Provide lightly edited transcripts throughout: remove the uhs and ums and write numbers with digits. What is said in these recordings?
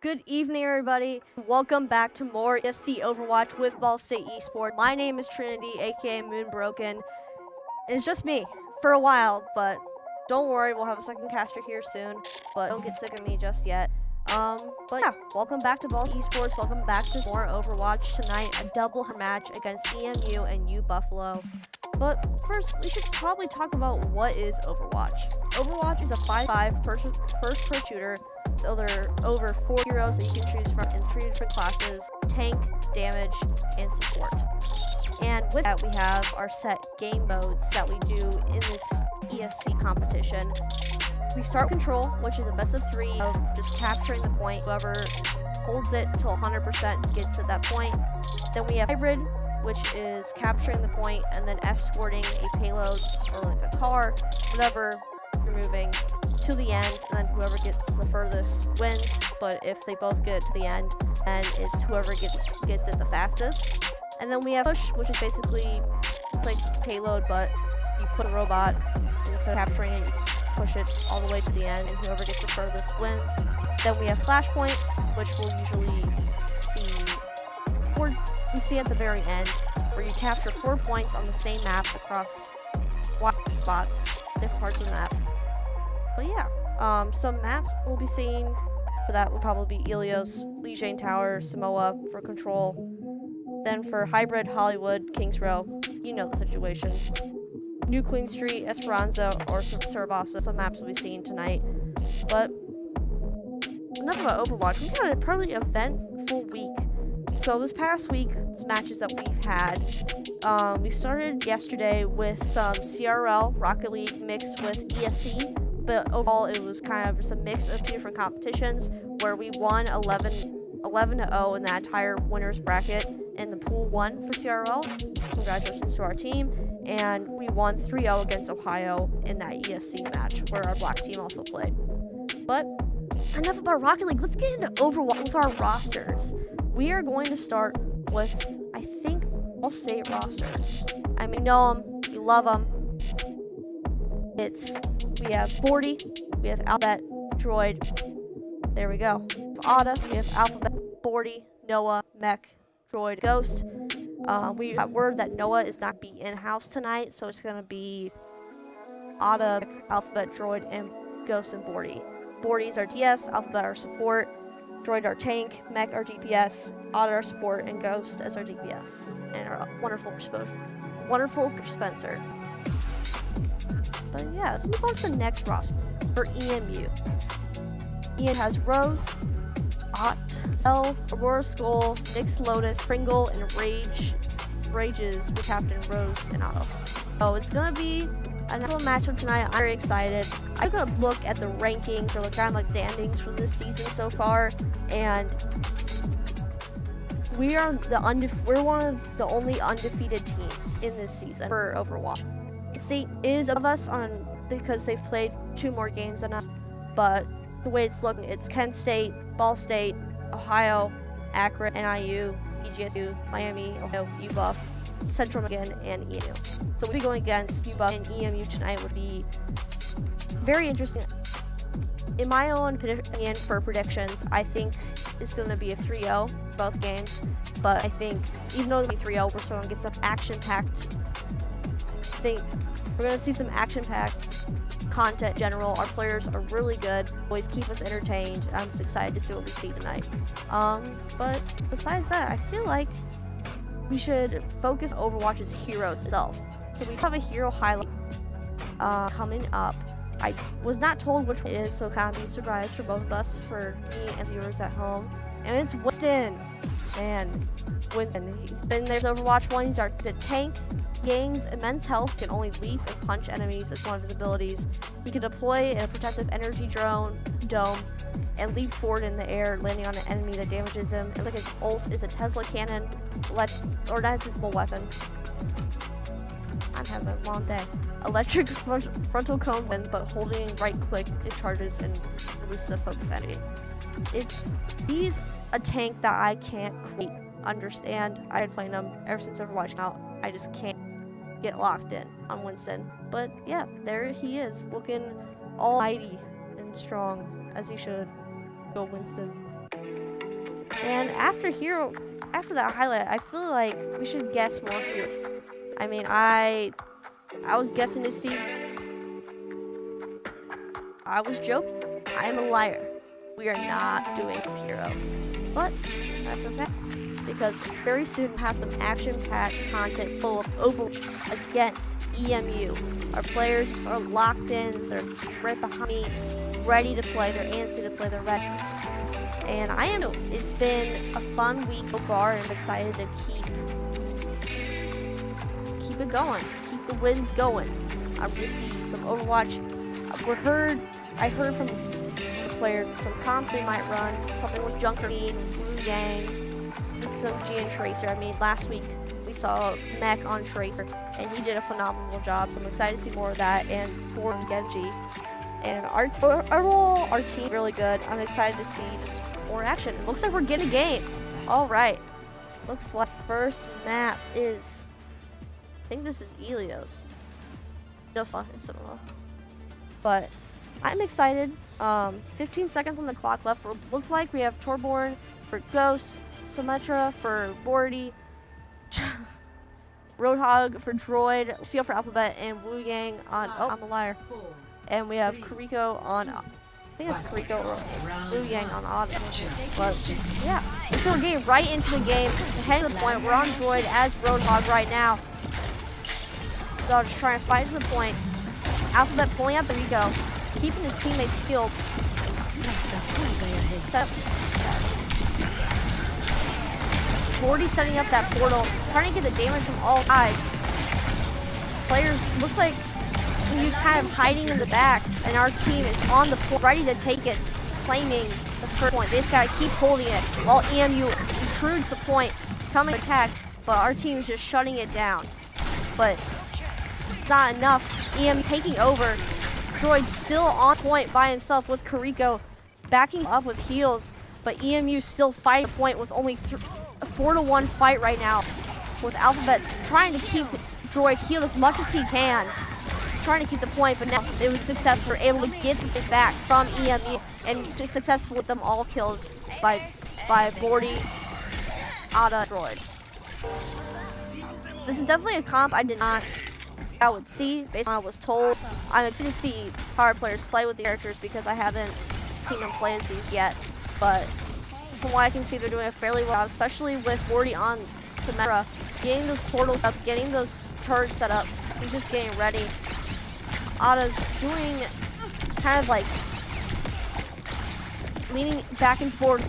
Good evening, everybody. Welcome back to more ESC Overwatch with State Esports. My name is Trinity, aka Moonbroken. And it's just me for a while, but don't worry, we'll have a second caster here soon. But don't get sick of me just yet. But yeah, welcome back to State Esports. Welcome back to more Overwatch tonight. A double match against EMU and UBuffalo. But first, we should probably talk about what is Overwatch. Overwatch is a 5v5 first-person shooter. So there are over 4 heroes that you can choose from in 3 different classes: tank, damage, and support. And with that, we have our set game modes that we do in this ESC competition. We start with control, which is a best of 3 of just capturing the point. Whoever holds it till 100% gets at that point. Then we have hybrid, which is capturing the point and then escorting a payload or like a car, whatever you're moving, to the end, and then whoever gets the furthest wins. But if they both get to the end, then it's whoever gets it the fastest. And then we have push, which is basically like payload, but you put a robot instead of capturing it, you just push it all the way to the end, and whoever gets the furthest wins. Then we have flashpoint, which we'll usually see at the very end, where you capture 4 points on the same map across wide spots, different parts of the map. But yeah, some maps we'll be seeing for that will probably be Ilios, Legion Tower, Samoa for control. Then for hybrid, Hollywood, Kings Row, you know the situation. New Queen Street, Esperanza, or Saragossa, some maps we'll be seeing tonight. But enough about Overwatch. We had a probably eventful week. So this past week, it's matches that we've had. We started yesterday with some CRL, Rocket League, mixed with ESC. But overall, it was kind of just a mix of 2 different competitions where we won 11-0 in that entire winners bracket in the pool 1 for CRL. Congratulations to our team. And we won 3-0 against Ohio in that ESC match where our black team also played. But enough about Rocket League. Let's get into Overwatch with our rosters. We are going to start with, I think, all state roster. I mean, know them, you love them. We have 40, we have Alphabet, Droid, there we go. Ada, we have Alphabet, 40, Noah, Mech, Droid, Ghost. We got word that Noah is not be in-house tonight, so it's going to be Ada, Alphabet, Droid, and Ghost and Bordy. Bordy's our DS, Alphabet our support, Droid our tank, Mech our DPS, Ada our support, and Ghost as our DPS. And our wonderful Spencer. But yeah, let's move on to the next roster for EMU. Ian has Rose, Ott, Zell, Aurora Skull, Nyx Lotus, Pringle, and Rages with Captain Rose and Otto. So it's gonna be another matchup tonight. I'm very excited. I took a look at the rankings or the kind of like standings for this season so far, and we're one of the only undefeated teams in this season for Overwatch. State is above us because they've played 2 more games than us, but the way it's looking, it's Kent State, Ball State, Ohio, Akron, NIU, EGSU, Miami, Ohio, UBuff, Central Michigan, and EMU. So we'll be going against UBuff and EMU tonight, which would be very interesting. In my own opinion for predictions, I think it's going to be a 3-0 both games, but I think even though it'll be 3-0, we're still going to get some action-packed. We're going to see some action-packed content in general. Our players are really good, always keep us entertained. I'm just excited to see what we see tonight. But besides that, I feel like we should focus on Overwatch's heroes itself. So we have a hero highlight coming up. I was not told which one it is, so kind of be a surprise for both of us, for me and viewers at home. And it's Winston. Man, Winston. He's been there since Overwatch 1. He's a tank. He gains immense health, can only leap and punch enemies as one of his abilities. He can deploy a protective energy dome and leap forward in the air, landing on an enemy that damages him. And like his ult is a Tesla cannon, or not his full weapon. I'm having a long day. Electric frontal cone wind, but holding right click, it charges and releases a focus enemy. He's a tank that I can't quite understand. I've been playing him ever since Overwatch out. I just can't get locked in on Winston. But yeah, there he is, looking all mighty and strong as he should. Go Winston. And after that highlight, I feel like we should guess more heroes. I mean, I was guessing to see. I was joking. I am a liar. We are not doing hero, but that's okay, because very soon we'll have some action-packed content full of Overwatch against EMU. Our players are locked in. They're right behind me, ready to play. They're antsy to play. They're ready. And I am. It's been a fun week so far, and I'm excited to keep it going, keep the wins going. I'm gonna see some Overwatch. I heard from the players some comps they might run, something with Junker, Blue Gang, with some G and Tracer. I mean, last week we saw Mech on Tracer, and he did a phenomenal job. So I'm excited to see more of that, and Born Genji. And our team really good. I'm excited to see just more action. It looks like we're getting a game. All right. Looks like first map is, I think this is Elios. No, it's Seminole. But I'm excited. 15 seconds on the clock left. Look like we have Torborn for Ghost, Symmetra for Bordy, Roadhog for Droid, Seal for Alphabet, and Wu Yang on. Oh, I'm a liar. And we have Kariko on. I think it's Kariko or Wu Yang on Odd. But yeah, so we're getting right into the game. Heading to the point. We're on Droid as Roadhog right now. So just trying to fight to the point. Alphabet pulling out the Rico, keeping his teammates skilled. Bordy setting up that portal, trying to get the damage from all sides. Players, looks like he's kind of hiding in the back, and our team is on the point, ready to take it, claiming the first point. They just gotta keep holding it while EMU intrudes the point, coming to attack, but our team is just shutting it down. But not enough. EM taking over. Droid still on point by himself with Kariko backing up with heals, but EMU still fighting the point with only a 4-1 fight right now, with Alphabets trying to keep Droid healed as much as he can, trying to keep the point, but now it was successful, able to get it back from EMU and successful with them all killed by Bordy, Ada, Droid. This is definitely a comp I would see based on what I was told. I'm excited to see how our players play with the characters because I haven't seen them play as these yet. But from what I can see, they're doing a fairly well job, especially with Bordy on Symmetra, getting those portals up, getting those turrets set up. He's just getting ready. Ada's doing kind of like leaning back and forth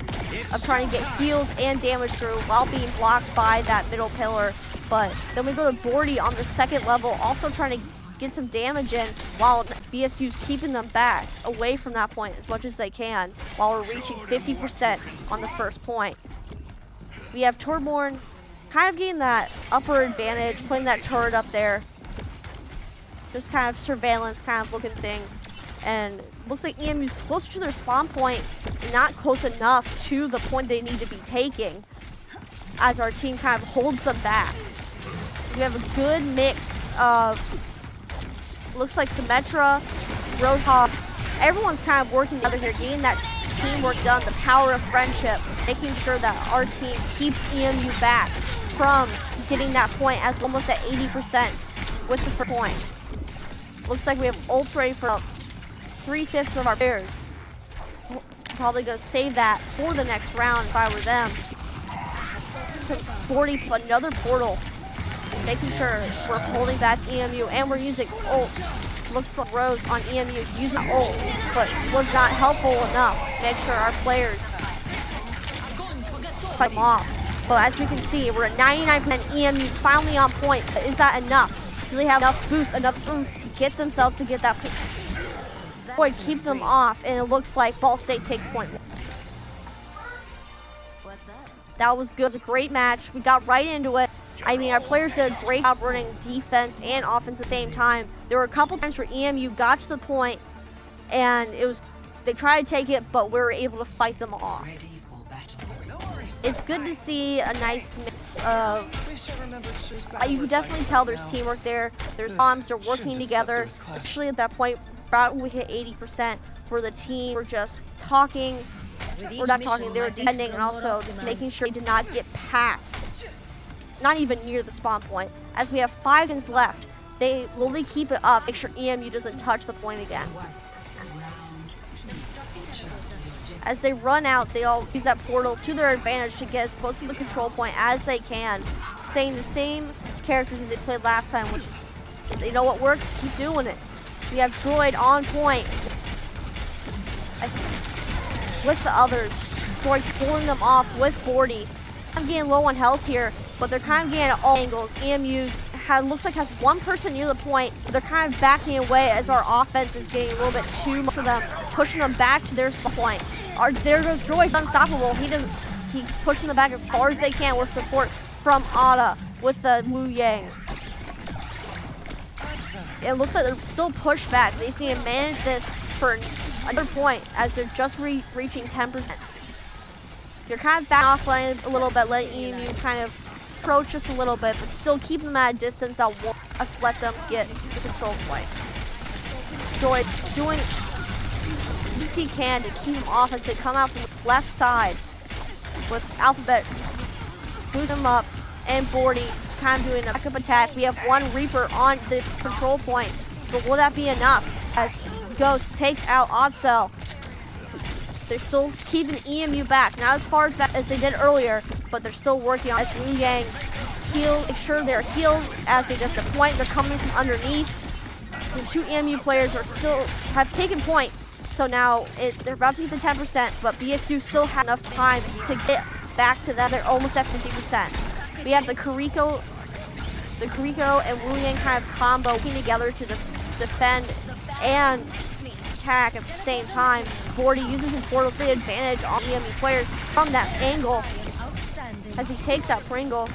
of trying to get heals and damage through while being blocked by that middle pillar. But then we go to Bordy on the second level, also trying to get some damage in while BSU's keeping them back away from that point as much as they can while we're reaching 50% on the first point. We have Torborn kind of getting that upper advantage, putting that turret up there. Just kind of surveillance kind of looking thing. And looks like EMU's closer to their spawn point, not close enough to the point they need to be taking as our team kind of holds them back. We have a good mix of, looks like Symmetra, Roadhog, everyone's kind of working together here, getting that teamwork done, the power of friendship, making sure that our team keeps EMU back from getting that point as almost at 80% with the first point. Looks like we have ults ready for 3/5 of our players. Probably gonna save that for the next round if I were them. So 40, another portal, making sure we're holding back EMU, and we're using ults. Looks like Rose on EMU is using ult, but was not helpful enough. Make sure our players fight them off. But as we can see, we're at 99%. EMU's finally on point. But is that enough? Do they have enough boost, enough oomph to get themselves to get that point? Keep them off, and it looks like Ball State takes point. That was good. It was a great match. We got right into it. I mean, our players did a great job running defense and offense at the same time. There were a couple times where EMU got to the point, and they tried to take it, but we were able to fight them off. It's good to see a nice mix of, you can definitely tell there's teamwork there. There's bombs, they're working together, especially at that point, about we hit 80%, where the team were just talking, We're not talking, they were defending and also just making sure they did not get past, not even near the spawn point. As we have 5 seconds left, will they keep it up, make sure EMU doesn't touch the point again. As they run out, they all use that portal to their advantage to get as close to the control point as they can, staying the same characters as they played last time, which is, they know what works, keep doing it. We have Droid on point with the others. Droid pulling them off with 40. I'm getting low on health here, but they're kind of getting at all angles. EMU's looks like has one person near the point, but they're kind of backing away as our offense is getting a little bit too much for them, pushing them back to their spawn point. There goes Droid, unstoppable. He pushing them back as far as they can with support from Ada with the Wu Yang. It looks like they're still pushed back. They just need to manage this for another point as they're just reaching 10%. You're kind of back off a little bit, letting EMU kind of approach just a little bit, but still keep them at a distance that won't let them get the control point. Droid doing as best he can to keep them off as they come out from the left side with Alphabet boosting them up and Bordy kind of doing a backup attack. We have one Reaper on the control point, but will that be enough? As Ghost takes out Oddcell. They're still keeping EMU back, not as far back as they did earlier, but they're still working on it. As Wu Yang make sure they're healed as they get the point. They're coming from underneath. The 2 EMU players have taken point, so now they're about to get the 10%, but BSU still have enough time to get back to them. They're almost at 50%. We have the Kariko and Wu Yang kind of combo working together to defend and attack at the same time. Bordy uses his portal to take advantage on EMU players from that angle as he takes out Pringle,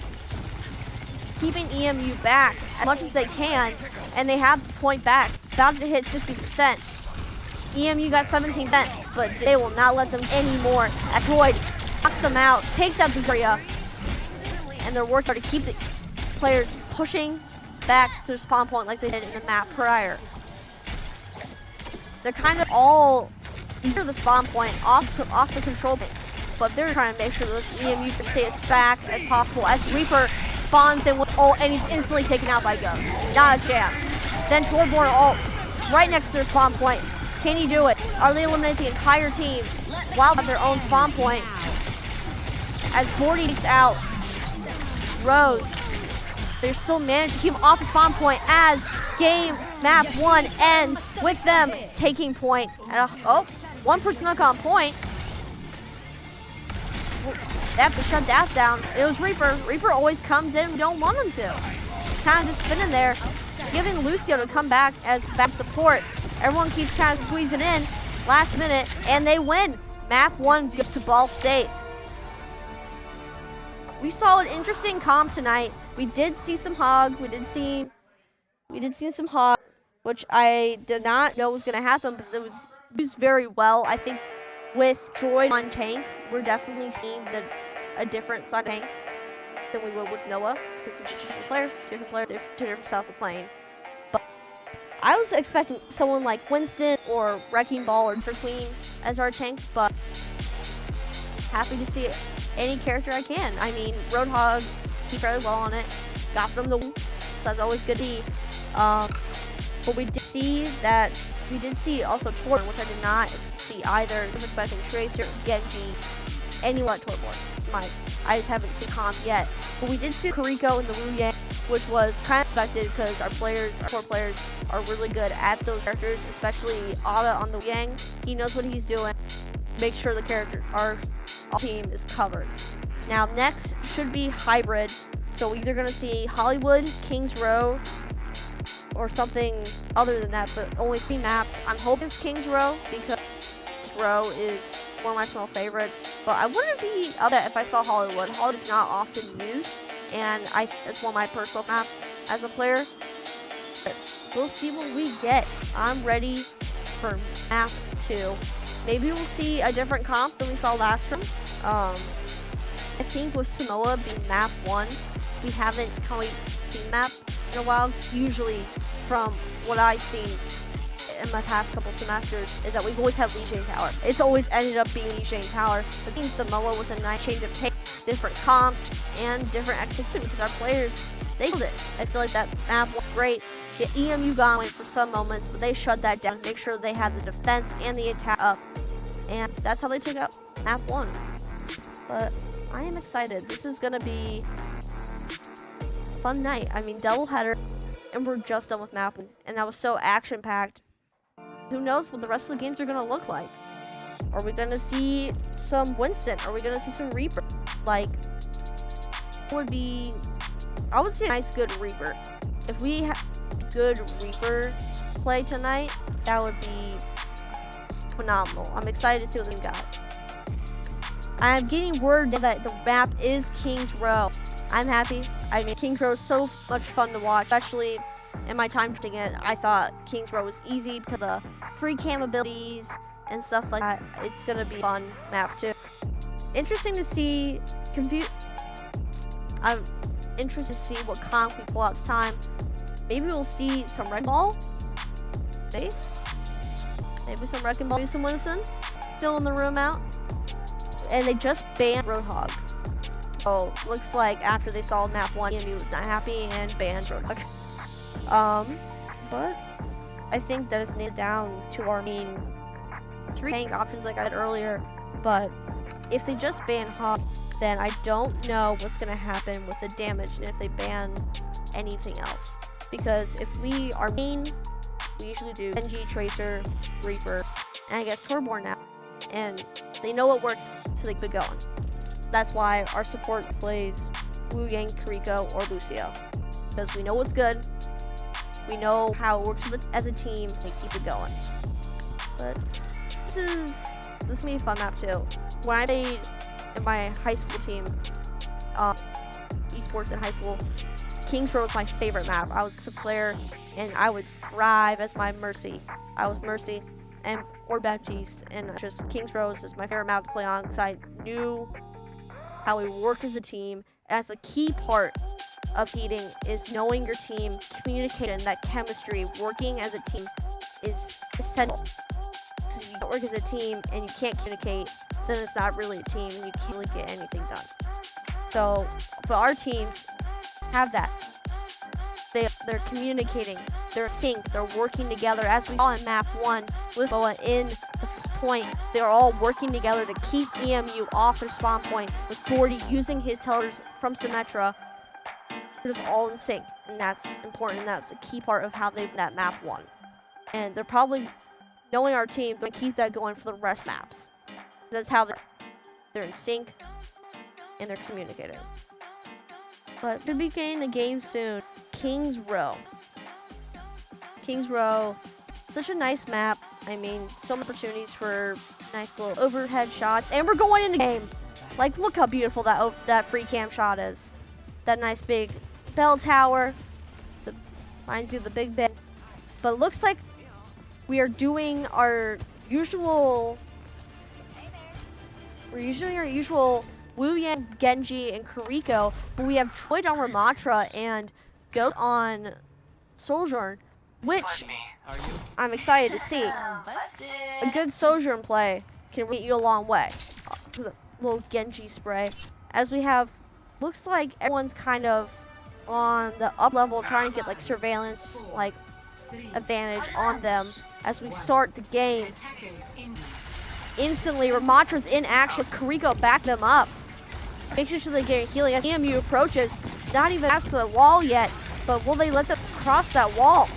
keeping EMU back as much as they can, and they have the point back, about to hit 60%. EMU got 17%, but they will not let them anymore. Droid knocks them out, takes out the Zarya, and they're working hard to keep the players pushing back to the spawn point like they did in the map prior. They're kind of all near the spawn point, off the control point, but they're trying to make sure that this EMU stay as back as possible as Reaper spawns in with ult and he's instantly taken out by Ghost. Not a chance. Then Torborn ult right next to their spawn point. Can he do it? Are they eliminate the entire team while at their own spawn point? As Bordy takes out Rose, they still managed to keep him off the spawn point as game map 1 ends with them taking point. One person look on point. They have to shut that down. It was Reaper. Reaper always comes in. We don't want him to. Kind of just spinning there, giving Lucio to come back as back support. Everyone keeps kind of squeezing in last minute, and they win. Map 1 goes to Ball State. We saw an interesting comp tonight. We did see some Hog. We did see some Hog, which I did not know was going to happen, but it was used very well. I think with Droid on tank, we're definitely seeing a difference on tank than we would with Noah, because he's just a different player, two different styles of playing. But I was expecting someone like Winston or Wrecking Ball or Trigger Queen as our tank, but happy to see any character I can. I mean, Roadhog, he fairly well on it, got them the win, so that's always good to see. But we did see also Torborn, which I did not see either. I was expecting Tracer, Genji, anyone at Torborn. I just haven't seen comp yet. But we did see Kariko and the Wu Yang, which was kind of expected because our core players are really good at those characters, especially Ada on the Wu Yang. He knows what he's doing. Make sure our team is covered. Now next should be hybrid. So we're either gonna see Hollywood, Kings Row, or something other than that, but only 3 maps. I'm hoping it's Kings Row because Kings Row is one of my personal favorites, but I wouldn't be upset if I saw Hollywood. Hollywood is not often used, and it's one of my personal maps as a player. But we'll see what we get. I'm ready for map 2. Maybe we'll see a different comp than we saw last round. I think with Samoa being map 1, we haven't seen map in a while. Usually, from what I've seen, in my past couple semesters is that we've always had Lijiang Tower. It's always ended up being Lijiang Tower. But seeing Samoa was a nice change of pace, different comps, and different execution because our players, they killed it. I feel like that map was great. The EMU got away for some moments, but they shut that down, make sure they had the defense and the attack up. And that's how they took out map 1. But I am excited. This is going to be a fun night. I mean, doubleheader, and we're just done with map 1. And that was so action-packed. Who knows what the rest of the games are going to look like? Are we going to see some Winston? Are we going to see some Reaper? Like, I would say a nice good Reaper. If we had good Reaper play tonight, that would be phenomenal. I'm excited to see what we got. I'm getting word that the map is Kings Row. I'm happy. I mean, Kings Row is so much fun to watch, especially in my time shooting it. I thought Kings Row was easy because of the free cam abilities and stuff like that. It's gonna be a fun map too. Interesting to see. I'm interested to see what comp we pull out this time. Maybe we'll see some Wrecking Ball. Maybe some Wrecking Ball. Maybe some Winston. Still in the room out. And they just banned Roadhog. So looks like after they saw map 1, EMU was not happy and banned Roadhog. But I think that is nailed down to our main 3 tank options like I said earlier. But if they just ban Hog, then I don't know what's gonna happen with the damage and if they ban anything else. Because if we are main, we usually do Genji, Tracer, Reaper, and I guess Torborn now. And they know what works, so they keep going. So that's why our support plays Wu Yang, Kiriko, or Lucio. Because we know what's good, we know how it works as a team, and keep it going. But this is gonna be a fun map too. When I played in my high school team, esports in high school, Kings Row was my favorite map. I was a player, and I would thrive as my Mercy. I was Mercy or Baptiste, and just Kings Row is just my favorite map to play on because I knew how we worked as a team. And that's a key part of heating is knowing your team, communication, that chemistry, working as a team is essential. Because if you don't work as a team and you can't communicate, then it's not really a team and you can't really get anything done. So, but our teams have that. They're communicating, they're in sync, they're working together. As we saw in map 1 with Boa in the first point, they're all working together to keep EMU off their spawn point with 40 using his tellers from Symmetra. They're just all in sync, and that's important. That's a key part of how they that map won. And they're probably, knowing our team, they're going to keep that going for the rest of maps. That's how they're in sync and they're communicating. But should be getting a game soon. Kings Row. Kings Row, such a nice map. I mean, so many opportunities for nice little overhead shots. And we're going into game. Like, look how beautiful that free cam shot is. That nice big bell tower. Reminds you of the Big Ben. But it looks like we are doing our usual... We're usually our usual Wu Yang, Genji, and Kiriko, but we have Troy on Ramatra and Ghost on Sojourn, which I'm excited to see. A good Sojourn play can get you a long way. The little Genji spray. As we have, looks like everyone's kind of on the up level trying to get like surveillance, like advantage on them as we start the game. Instantly, Ramatra's in action. Kiriko backed them up. Making sure they get healing as EMU approaches. It's not even past the wall yet, but will they let them cross that wall?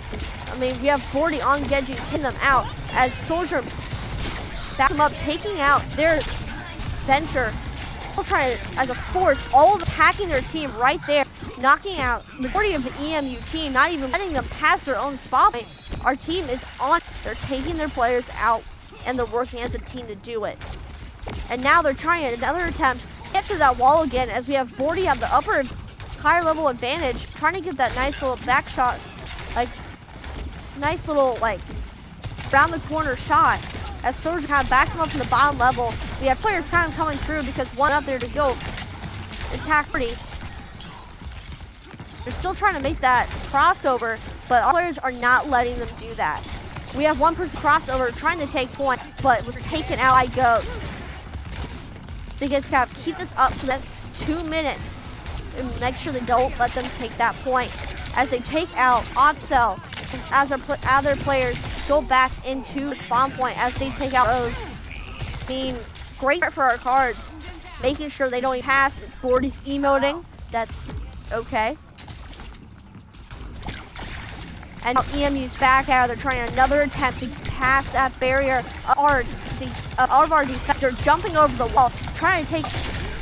I mean, we have 40 on Genji, taking them out as Soldier backs them up, taking out their Venture. Still trying to, as a force, all attacking their team right there, knocking out the majority of the EMU team, not even letting them pass their own spot point. Our team is on. They're taking their players out, and they're working as a team to do it. And now they're trying another attempt to get through that wall again as we have 40 have the upper higher level advantage, trying to get that nice little back shot, like nice little like round the corner shot as Soldier kind of backs him up from the bottom level. We have players kind of coming through because one up there to go attack pretty. They're still trying to make that crossover, but our players are not letting them do that. We have one person crossover trying to take point, but was taken out by Ghost. They just gotta keep this up for the next 2 minutes and make sure they don't let them take that point. As they take out Oddcell, as our other players go back into spawn point, as they take out Rose. Being great for our cards, making sure they don't pass. Bordy's emoting, that's okay. And now EMU's back out. They're trying another attempt to pass that barrier. All of our defense are jumping over the wall, trying to take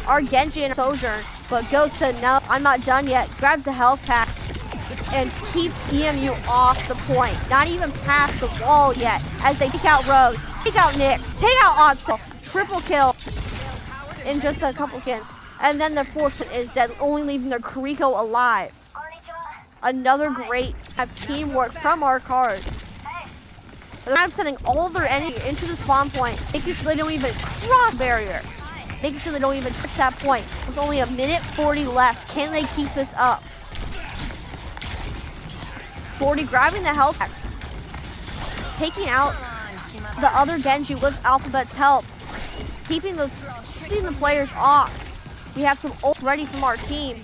our Genji and Sojourn. But Ghost said, no, I'm not done yet. Grabs the health pack and keeps EMU off the point. Not even past the wall yet. As they take out Rose, take out Nyx, take out Oddcell. Triple kill in just a couple seconds. And then their fourth one is dead, only leaving their Kuriko alive. Another great teamwork from our cards. They're kind of sending all of their energy into the spawn point, making sure they don't even cross barrier, making sure they don't even touch that point. With only a minute 40 left, can they keep this up? 40 grabbing the health pack, taking out the other Genji with Alphabet's help, keeping the players off. We have some ults ready from our team.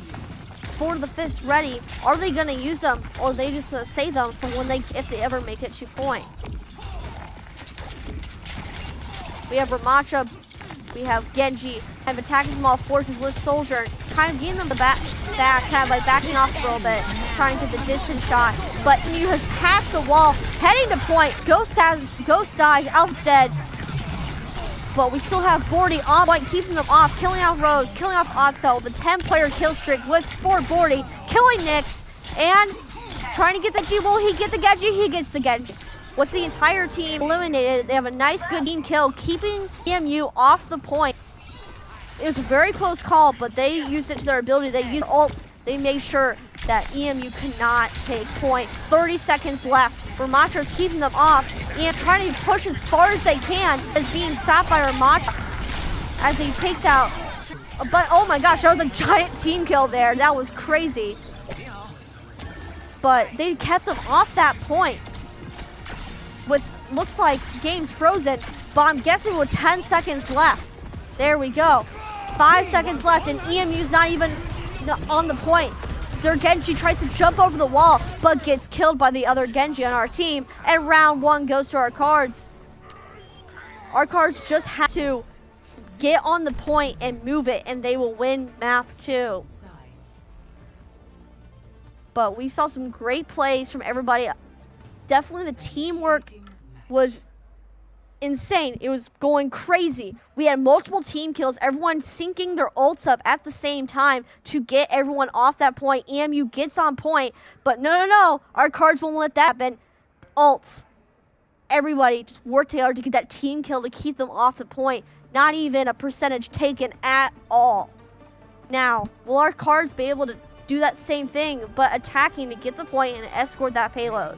4 to the 5th's ready. Are they gonna use them, or are they just gonna save them for if they ever make it to point? We have Ramacha, we have Genji, and attacking from all forces with Soldier, kind of getting them the back, kind of like backing off a little bit, trying to get the distance shot. But EMU has passed the wall, heading to point. Ghost dies, Alpha's dead. But we still have Bordy on point, keeping them off, killing off Rose, killing off Oddcell, the 10-player kill streak for Bordy, killing Nyx, and trying to get the Genji. Will he get the Genji? He gets the Genji. With the entire team eliminated, they have a nice, good team kill, keeping EMU off the point. It was a very close call, but they used it to their ability. They used ults. They made sure that EMU cannot take point. 30 seconds left. Ramatra's keeping them off and trying to push as far as they can, is being stopped by Ramacha as he takes out. But oh my gosh, that was a giant team kill there. That was crazy. But they kept them off that point. With looks like game's frozen, but I'm guessing with 10 seconds left. There we go. 5 seconds left, and EMU's not even on the point. Their Genji tries to jump over the wall, but gets killed by the other Genji on our team, and round 1 goes to our cards. Our cards just have to get on the point and move it, and they will win map 2. But we saw some great plays from everybody. Definitely the teamwork was insane. It was going crazy. We had multiple team kills, everyone syncing their ults up at the same time to get everyone off that point. EMU gets on point, but no, our cards won't let that happen. Ults. Everybody just worked together to get that team kill to keep them off the point. Not even a percentage taken at all. Now, will our cards be able to do that same thing, but attacking to get the point and escort that payload?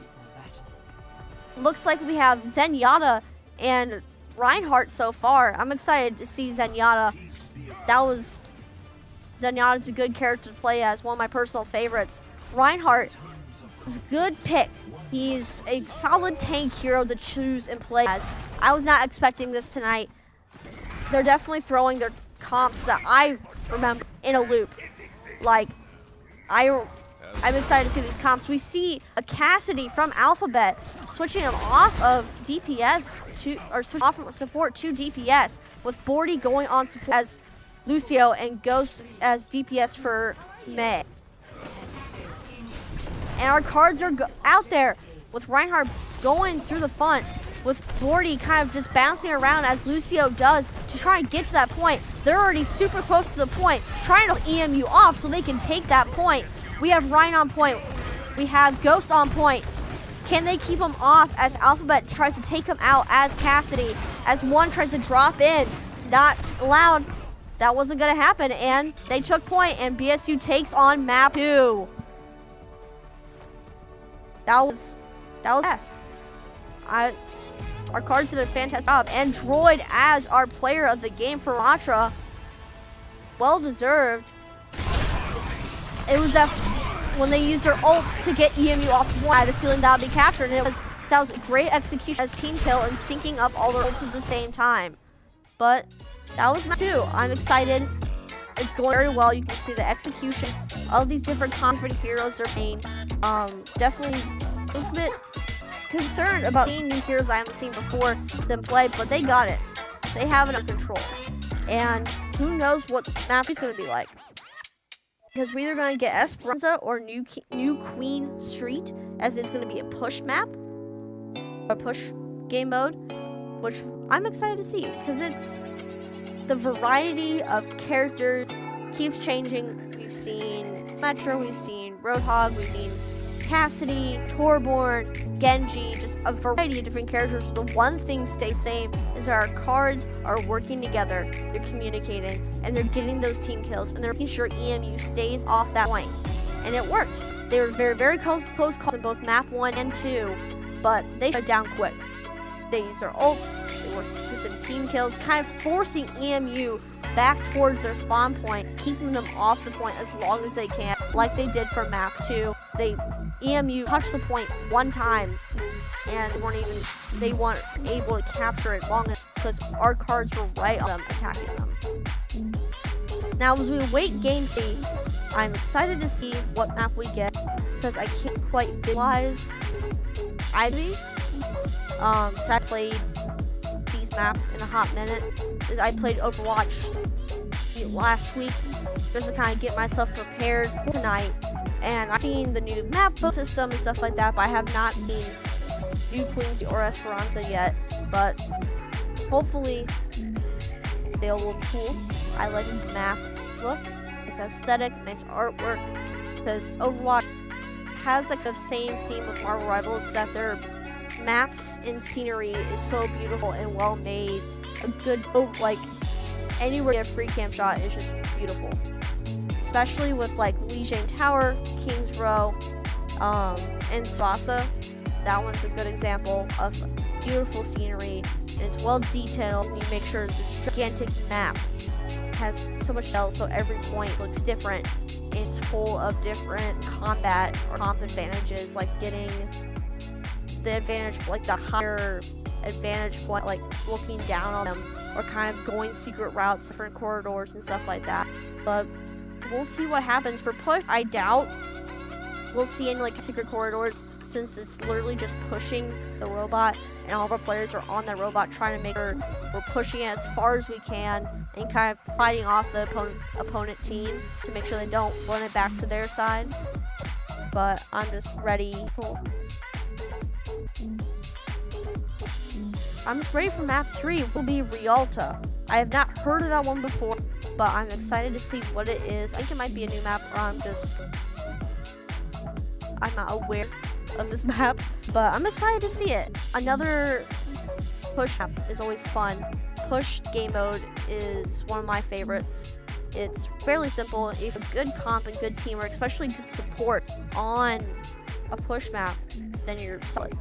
Looks like we have Zenyatta and Reinhardt so far. I'm excited to see Zenyatta. Zenyatta's a good character to play as, one of my personal favorites. Reinhardt is a good pick. He's a solid tank hero to choose and play as. I was not expecting this tonight. They're definitely throwing their comps that I remember in a loop. Like, I'm excited to see these comps. We see a Cassidy from Alphabet switching him off of DPS switching off from support to DPS, with Bordy going on support as Lucio and Ghost as DPS for May. And our cards are out there with Reinhardt going through the front, with Bordy kind of just bouncing around as Lucio does to try and get to that point. They're already super close to the point, trying to EMU off so they can take that point. We have Ryan on point. We have Ghost on point. Can they keep him off as Alphabet tries to take him out as Cassidy, as one tries to drop in? Not allowed. That wasn't going to happen, and they took point, and BSU takes on map 2. That was best. Our cards did a fantastic job, and Droid as our player of the game for Matra. Well deserved. It was when they used their ults to get EMU off the point. I had a feeling that would be captured, and it was So that was a great execution as team kill and syncing up all their ults at the same time. But that was map 2. I'm excited. It's going very well. You can see the execution of these different heroes they're playing. Definitely was a bit concerned about seeing new heroes I haven't seen before them play, but they got it. They have it under control. And who knows what map is going to be like. Because we're either going to get Esperanza or New Queen Street, as it's going to be a push map, a push game mode, which I'm excited to see, because it's the variety of characters keeps changing. We've seen Metro, we've seen Roadhog, we've seen Cassidy, Torborn, Genji, just a variety of different characters. The one thing stays same is our cards are working together, they're communicating, and they're getting those team kills, and they're making sure EMU stays off that point. And it worked. They were very, very close calls in both map 1 and 2, but they shut down quick. They used their ults, they worked with the team kills, kind of forcing EMU back towards their spawn point, keeping them off the point as long as they can, like they did for map 2. EMU touched the point one time, and they weren't able to capture it long enough because our cards were right on them, attacking them. Now, as we await game 3, I'm excited to see what map we get, because I can't quite visualize either of these. So I played these maps in a hot minute. I played Overwatch last week just to kind of get myself prepared for tonight. And I've seen the new map system and stuff like that, but I have not seen New Queens or Esperanza yet. But hopefully they'll look cool. I like the map look. It's aesthetic, nice artwork. Because Overwatch has like the same theme with Marvel Rivals, that their maps and scenery is so beautiful and well made. A good, like, anywhere you have free cam shot is just beautiful. Especially with like Legion Tower, King's Row, and Swasa. That one's a good example of beautiful scenery, and it's well detailed, and you make sure this gigantic map has so much detail, so every point looks different, and it's full of different combat or comp advantages, like getting the advantage, like the higher advantage point, like looking down on them, or kind of going secret routes, different corridors and stuff like that. But we'll see what happens. For push, I doubt we'll see any like secret corridors, since it's literally just pushing the robot, and all of our players are on that robot trying to make sure we're pushing it as far as we can and kind of fighting off the opponent team to make sure they don't run it back to their side. But I'm just ready for map 3. It will be Rialta. I have not heard of that one before, but I'm excited to see what it is. I think it might be a new map, or I'm not aware of this map, but I'm excited to see it. Another push map is always fun. Push game mode is one of my favorites. It's fairly simple. If you have a good comp and good teamwork, especially good support on a push map, then you're solid.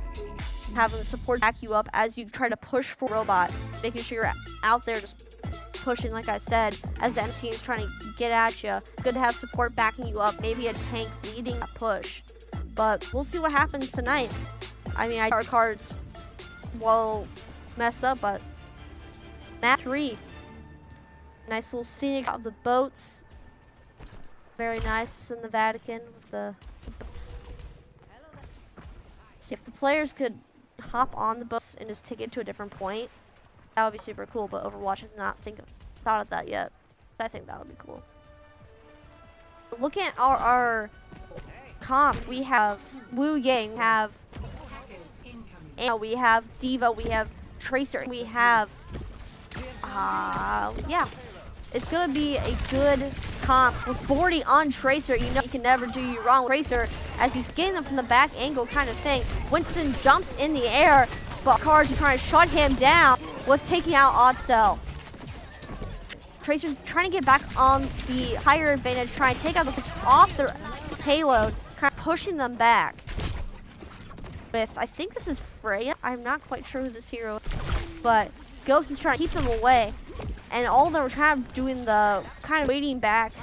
Having the support back you up as you try to push for robot, making sure you're out there just pushing, like I said, as the team is trying to get at you. Good to have support backing you up, maybe a tank leading that push. But we'll see what happens tonight. I mean, our cards will mess up, but map 3. Nice little scenic of the boats. Very nice in the Vatican with the boats. See if the players could hop on the boats and just take it to a different point. That would be super cool, but Overwatch has not thought of that yet. So I think that would be cool. Looking at our comp, we have Wu Yang, we have D.Va, we have Tracer, we have yeah, it's gonna be a good comp with Bordy on Tracer. You know you can never do you wrong with Tracer, as he's getting them from the back angle kind of thing. Winston jumps in the air, but Cards are trying to shut him down with taking out Oddsell. Tracer's trying to get back on the higher advantage, trying to take out the off their payload, kind of pushing them back. With, I think this is Freya. I'm not quite sure who this hero is, but Ghost is trying to keep them away, and all of them are trying to doing the kind of waiting back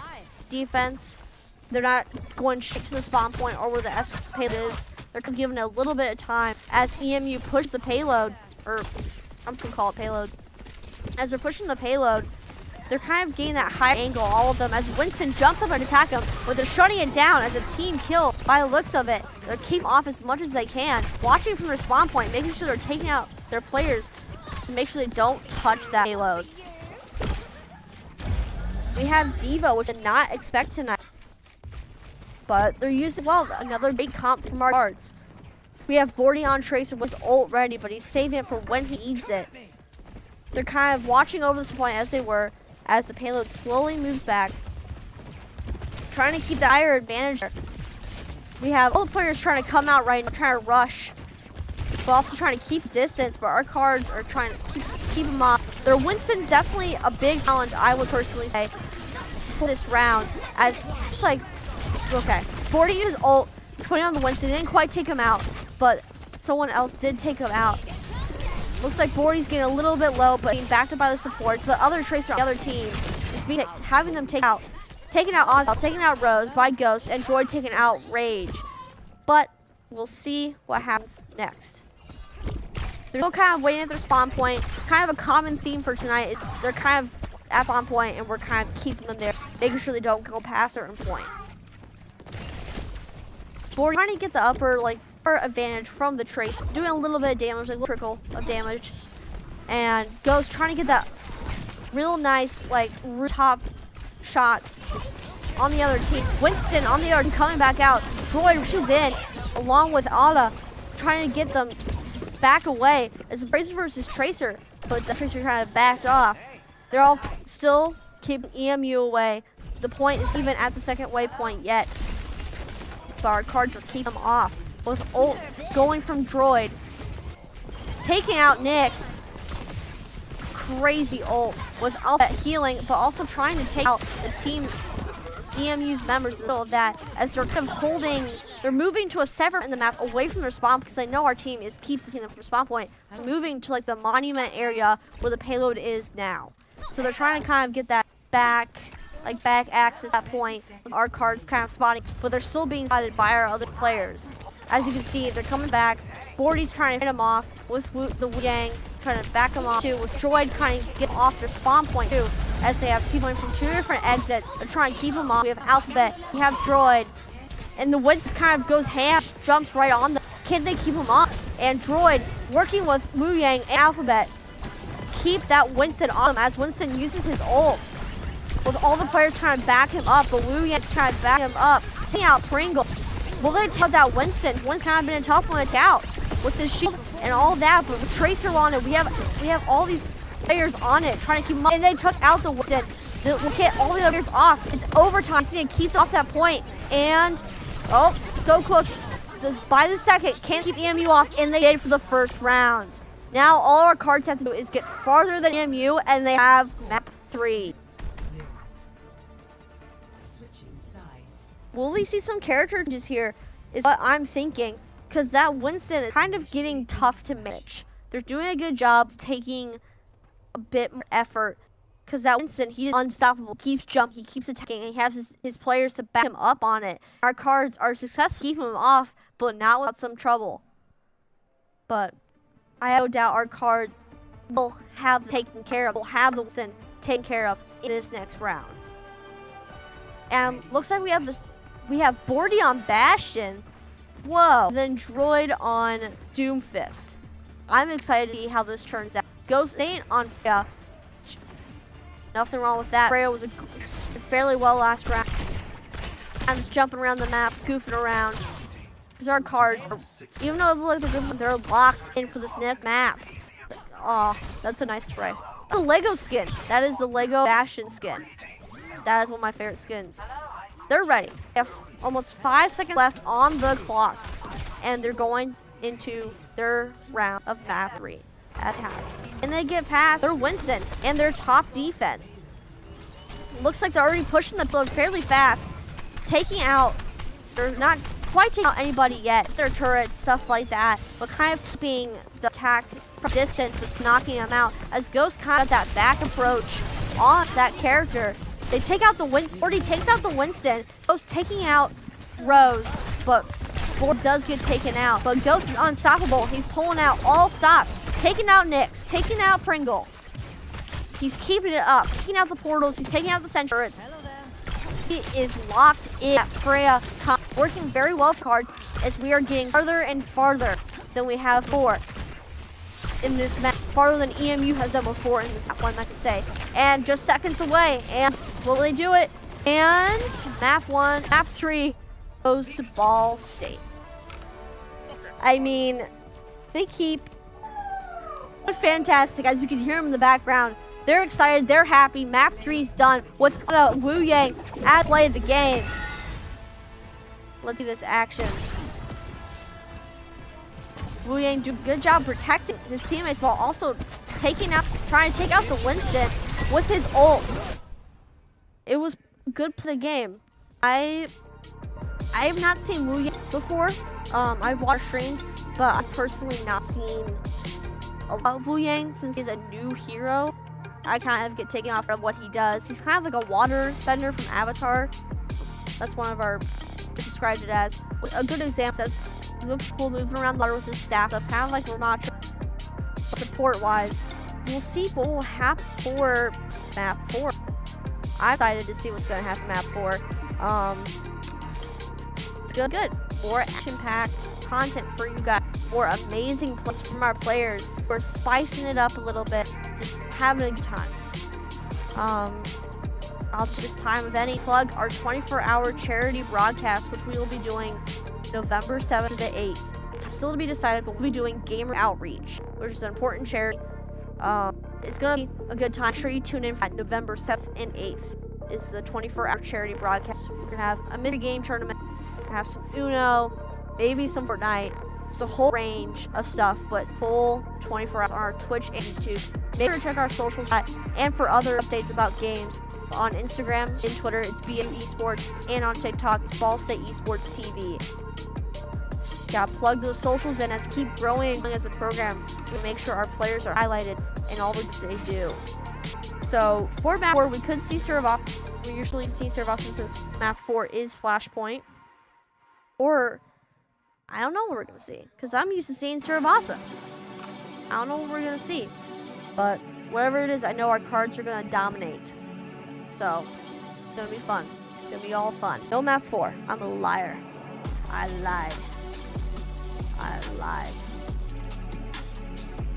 defense, They're not going straight to the spawn point or where the S payload is. They're giving it a little bit of time as EMU pushes the payload, or I'm just gonna call it payload. As they're pushing the payload, they're kind of getting that high angle, all of them, as Winston jumps up and attack them, but they're shutting it down as a team kill by the looks of it. They're keeping off as much as they can, watching from their spawn point, making sure they're taking out their players to make sure they don't touch that payload. We have Diva, which I did not expect tonight, but they're using well. Another big comp from our cards. We have Bordy on Tracer was ult ready, but he's saving it for when he needs it. They're kind of watching over this point as they were, as the payload slowly moves back, trying to keep the higher advantage. We have all the players trying to come out right now, trying to rush, but also trying to keep distance, but our cards are trying to keep them off. Their Winston's definitely a big challenge, I would personally say, for this round, as it's like, okay, 40 is ult, 20 on the Winston, didn't quite take him out, but someone else did take him out. Looks like Bordy's getting a little bit low, but being backed up by the supports. The other Tracer on the other taking them taken out Rose by Ghost, and Droid taken out Rage. But we'll see what happens next. They're still kind of waiting at their spawn point. Kind of a common theme for tonight. They're kind of at spawn point, and we're kind of keeping them there, making sure they don't go past a certain point. Bordy trying to get the upper advantage from the Trace, doing a little bit of damage, like a little trickle of damage, and Ghost trying to get that real nice rooftop shots on the other team. Winston on the other team coming back out. Droid rushes in along with Ada, trying to get them to back away. It's Tracer versus Tracer, but the Tracer kind of backed off. They're all still keeping EMU away. The point is even at the second waypoint yet, but our cards are keeping them off. With ult going from Droid, taking out Nyx. Crazy ult with all that healing, but also trying to take out the team EMU's members in the middle of that, as they're kind of holding, they're moving to a separate in the map away from their spawn, because they know our team keeps taking them from spawn point. It's moving to the monument area where the payload is now. So they're trying to kind of get that back access at that point with our cards kind of spotting, but they're still being spotted by our other players. As you can see, they're coming back. Bordy's trying to hit him off with the Wu Gang, trying to back him off too, with Droid kind of get off their spawn point too, as they have people in from two different exits. They're trying to keep him off. We have Alphabet, we have Droid, and the Winston kind of goes ham, jumps right on them. Can they keep him off? And Droid, working with Wu Yang and Alphabet, keep that Winston on them, as Winston uses his ult. With all the players trying to back him up, but Wu Yang's trying to back him up, taking out Pringle. Will they tell that Winston? Winston's kind of been a tough one to out with his shield and all that, but with Tracer on it, we have all these players on it trying to keep him up, and they took out the Winston. We'll get all the other players off. It's overtime. They need to keep them off that point, and oh, so close. Just by the second, can't keep EMU off, and they did for the first round. Now all our cards have to do is get farther than EMU, and they have map 3. Will we see some character changes here is what I'm thinking, because that Winston is kind of getting tough to manage. They're doing a good job taking a bit more effort, because that Winston, he is unstoppable, keeps jumping, he keeps attacking, and he has his players to back him up on it. Our cards are successful keeping him off, but not without some trouble. But I have no doubt our card will have the Winston taken care of in this next round. And looks like we have Bordy on Bastion. Whoa. Then Droid on Doomfist. I'm excited to see how this turns out. Ghost ain't on Freya. Nothing wrong with that. Freya was fairly well last round. I'm just jumping around the map, goofing around. Because our cards, even though they look like they're goofing, they're locked in for this next map. Oh, that's a nice spray. The Lego skin. That is the Lego Bastion skin. That is one of my favorite skins. They're ready. They have almost 5 seconds left on the clock, and they're going into their round of map 3 attack. And they get past their Winston and their top defense. Looks like they're already pushing the field fairly fast, taking out. They're not quite taking out anybody yet. Their turrets, stuff like that, but kind of keeping the attack from distance, but knocking them out. As Ghost kind of that back approach on that character, They take out the Winston. Already takes out the Winston. Ghost taking out Rose, but Board does get taken out. But Ghost is unstoppable. He's pulling out all stops. Taking out Nyx. Taking out Pringle. He's keeping it up. Taking out the portals. He's taking out the Centurions. He is locked in at Freya. Working very well with cards as we are getting farther and farther than we have before in this map. Farther than EMU has done before in this map, what I meant to say. And just seconds away. And will they do it? And map 1, map 3 goes to Ball State. I mean, they keep fantastic. As you can hear them in the background, they're excited, they're happy. Map 3's done with Wu Yang at play of the game. Let's see this action. Wu Yang do a good job protecting his teammates while also trying to take out the Winston with his ult. It was good for the game. I have not seen Wu Yang before. I've watched streams, but I've personally not seen a lot of Wu Yang since he's a new hero. I kind of get taken off of what he does. He's kind of like a water bender from Avatar. That's one of our described it as. A good example says he looks cool moving around the water with his staff up, kind of like Ramacha. Support-wise, we'll see what will happen for map 4. I'm excited to see what's going to happen map 4. It's gonna be good. More action-packed content for you guys. More amazing plays from our players. We're spicing it up a little bit. Just having a good time. Up to this time of any plug our 24-hour charity broadcast, which we will be doing November 7th to the 8th. Still to be decided, but we'll be doing Gamer Outreach, which is an important charity. It's gonna be a good time. Make sure you tune in for November 7th and 8th. Is the 24-hour charity broadcast. We're gonna have a mystery game tournament. Have some Uno, maybe some Fortnite. It's a whole range of stuff, but full 24 hours on our Twitch and YouTube. Make sure to check our socials and for other updates about games on Instagram and Twitter, it's bsu Esports, and on TikTok, it's Ball State Esports TV. Gotta plug those socials in as we keep growing as a program. We make sure our players are highlighted in all that they do. So for map 4, we could see Sarabossa. We usually see Sarabossa since map 4 is Flashpoint. Or, I don't know what we're going to see. Because I'm used to seeing Sarabossa. I don't know what we're going to see. But, whatever it is, I know our cards are going to dominate. So, it's going to be fun. It's going to be all fun. No map 4. I'm a liar. I lied. I lied.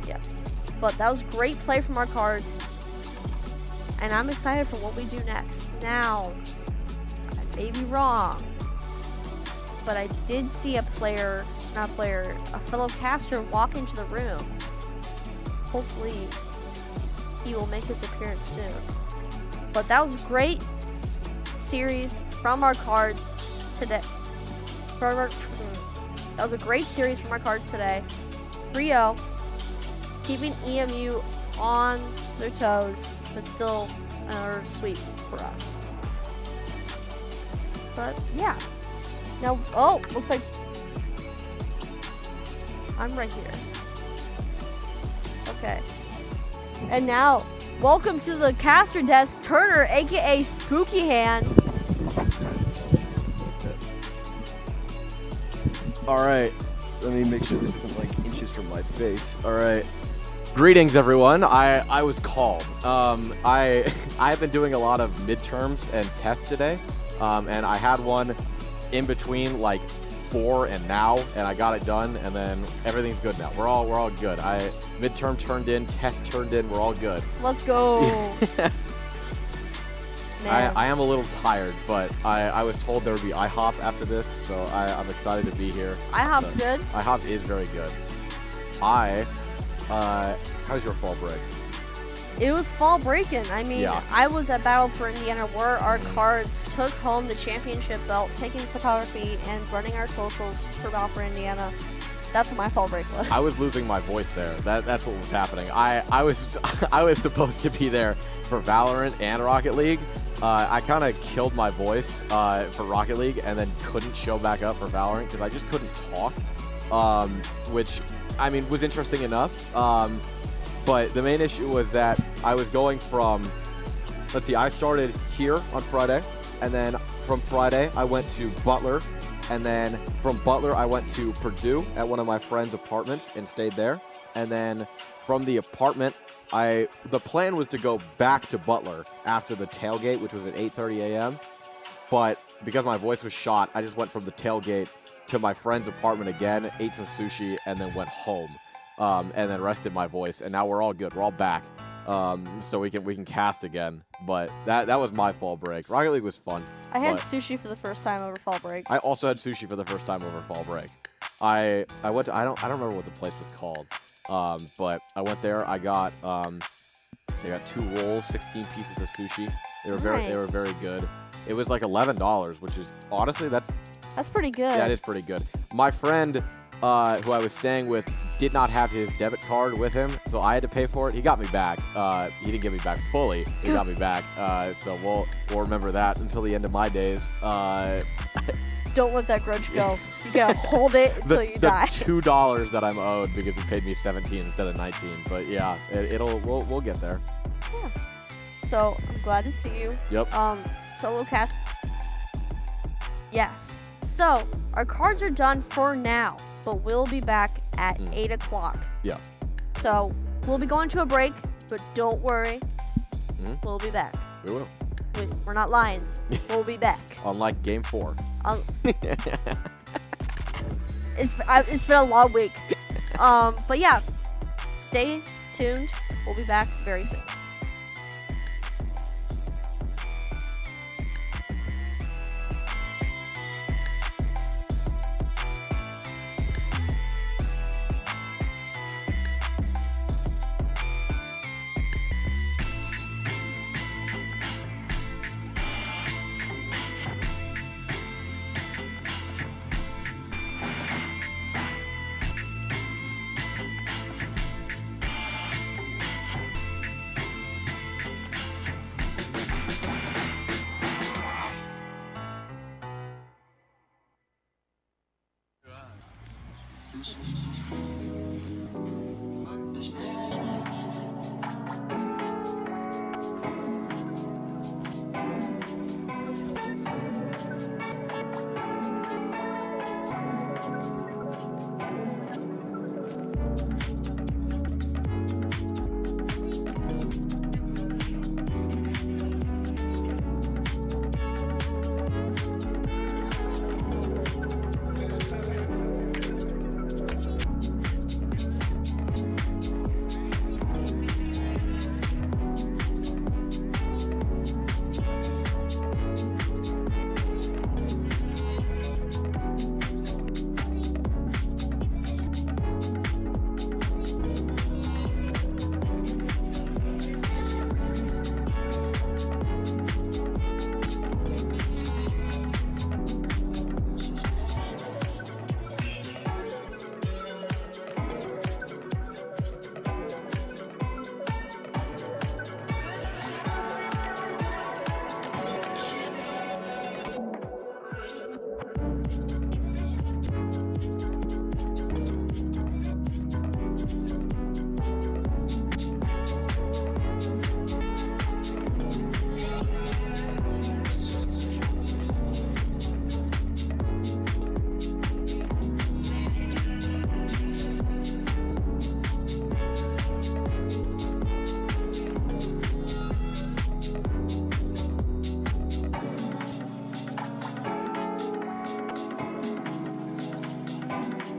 Yes. But that was great play from our cards. And I'm excited for what we do next. Now, I may be wrong. But I did see a fellow caster walk into the room. Hopefully, he will make his appearance soon. But that was a great series from our cards today. That was a great series from our cards today. 3-0, keeping EMU on their toes, but still another sweep for us. But yeah. Now, oh, looks like I'm right here. Okay. And now, welcome to the caster desk, Turner, aka Spooky Hand. All right, let me make sure this isn't like inches from my face. All right. Greetings, everyone. I was called. I've been doing a lot of midterms and tests today, and I had one in between like 4 and now, and I got it done, and then everything's good now. We're all good. Midterm turned in, test turned in, we're all good. Let's go. I am a little tired, but I was told there would be IHOP after this, so I'm excited to be here. IHOP's good. IHOP is very good. How's your fall break? It was fall breaking. I mean, yeah. I was at Battle for Indiana where our cards took home the championship belt, taking photography and running our socials for Battle for Indiana. That's what my fall break was. I was losing my voice there. That's what was happening. I was supposed to be there for Valorant and Rocket League. I kind of killed my voice for Rocket League and then couldn't show back up for Valorant because I just couldn't talk, which, I mean, was interesting enough. But the main issue was that I was going from let's see, I started here on Friday, and then from Friday I went to Butler, and then from Butler I went to Purdue at one of my friend's apartments and stayed there. And then from the apartment, the plan was to go back to Butler after the tailgate, which was at 8:30 a.m. But because my voice was shot, I just went from the tailgate to my friend's apartment again, ate some sushi, and then went home, and then rested my voice. And now we're all good. We're all back, so we can cast again. But that was my fall break. Rocket League was fun. I had sushi for the first time over fall break. I also had sushi for the first time over fall break. I went to I don't remember what the place was called, but I went there. I got they got 2 rolls, 16 pieces of sushi. They were very good. It was like $11, which is honestly that's pretty good. Yeah, it is pretty good. My friend who I was staying with did not have his debit card with him, so I had to pay for it. He got me back. He didn't get me back fully. He got me back. So we'll remember that until the end of my days. Don't let that grudge go. You gotta hold it until you die. The $2 that I'm owed because he paid me 17 instead of 19. But yeah, we'll get there. Yeah. So I'm glad to see you. Yep. Solo cast. Yes. So our cards are done for now, but we'll be back at 8 o'clock. Yeah. So we'll be going to a break, but don't worry. We'll be back. We will. We're not lying. We'll be back. Unlike Game 4. It's been a long week. But yeah, stay tuned. We'll be back very soon.